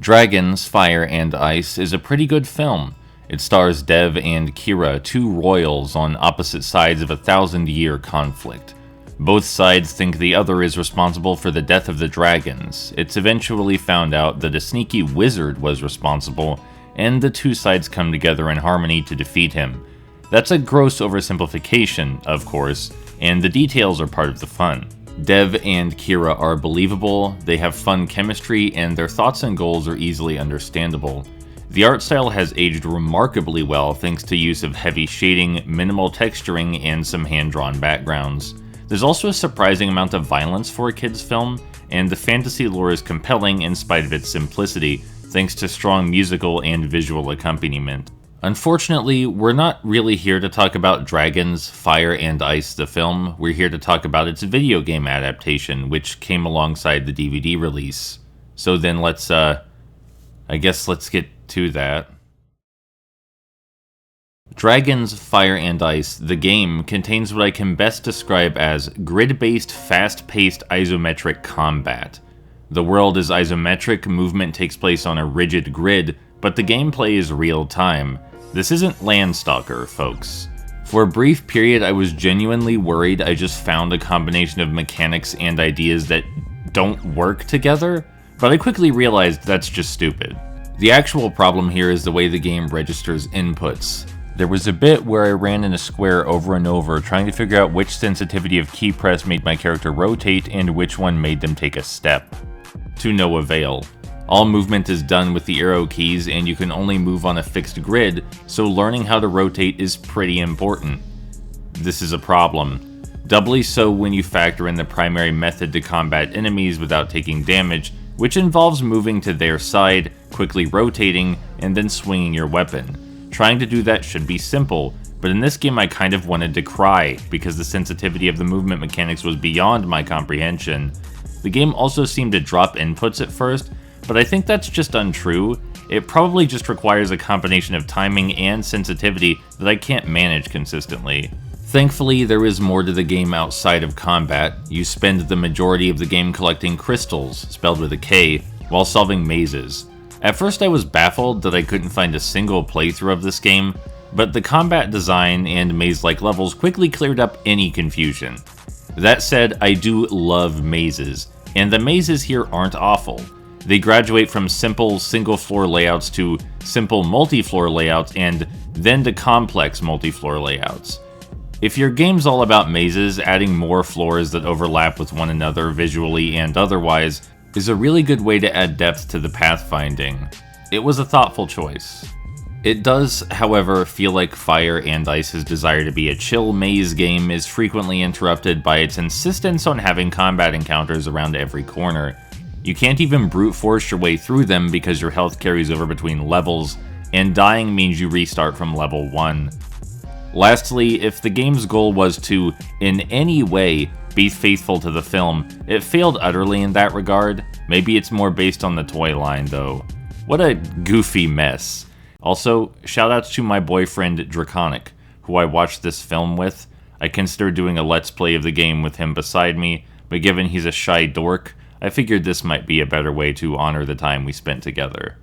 Dragons, Fire, and Ice is a pretty good film. It stars Dev and Kira, two royals on opposite sides of a 1,000-year conflict. Both sides think the other is responsible for the death of the dragons. It's eventually found out that a sneaky wizard was responsible, and the two sides come together in harmony to defeat him. That's a gross oversimplification, of course, and the details are part of the fun. Dev and Kira are believable, they have fun chemistry, and their thoughts and goals are easily understandable. The art style has aged remarkably well thanks to use of heavy shading, minimal texturing, and some hand-drawn backgrounds. There's also a surprising amount of violence for a kid's film, and the fantasy lore is compelling in spite of its simplicity, thanks to strong musical and visual accompaniment. Unfortunately, we're not really here to talk about Dragons, Fire, and Ice the film, we're here to talk about its video game adaptation, which came alongside the DVD release. So then let's get to that. Dragons, Fire, and Ice, the game, contains what I can best describe as grid-based, fast-paced isometric combat. The world is isometric, movement takes place on a rigid grid, but the gameplay is real-time. This isn't Landstalker, folks. For a brief period, I was genuinely worried I just found a combination of mechanics and ideas that don't work together, but I quickly realized that's just stupid. The actual problem here is the way the game registers inputs. There was a bit where I ran in a square over and over, trying to figure out which sensitivity of key press made my character rotate and which one made them take a step. To no avail. All movement is done with the arrow keys, and you can only move on a fixed grid, so learning how to rotate is pretty important. This is a problem. Doubly so when you factor in the primary method to combat enemies without taking damage, which involves moving to their side, quickly rotating, and then swinging your weapon. Trying to do that should be simple, but in this game I kind of wanted to cry, because the sensitivity of the movement mechanics was beyond my comprehension. The game also seemed to drop inputs at first, but I think that's just untrue. It probably just requires a combination of timing and sensitivity that I can't manage consistently. Thankfully, there is more to the game outside of combat. You spend the majority of the game collecting crystals, spelled with a K, while solving mazes. At first I was baffled that I couldn't find a single playthrough of this game, but the combat design and maze-like levels quickly cleared up any confusion. That said, I do love mazes, and the mazes here aren't awful. They graduate from simple single-floor layouts to simple multi-floor layouts and then to complex multi-floor layouts. If your game's all about mazes, adding more floors that overlap with one another visually and otherwise is a really good way to add depth to the pathfinding. It was a thoughtful choice. It does, however, feel like Fire and Ice's desire to be a chill maze game is frequently interrupted by its insistence on having combat encounters around every corner. You can't even brute force your way through them because your health carries over between levels, and dying means you restart from level 1. Lastly, if the game's goal was to, in any way, be faithful to the film, it failed utterly in that regard. Maybe it's more based on the toy line, though. What a goofy mess. Also, shoutouts to my boyfriend Draconic, who I watched this film with. I considered doing a let's play of the game with him beside me, but given he's a shy dork, I figured this might be a better way to honor the time we spent together.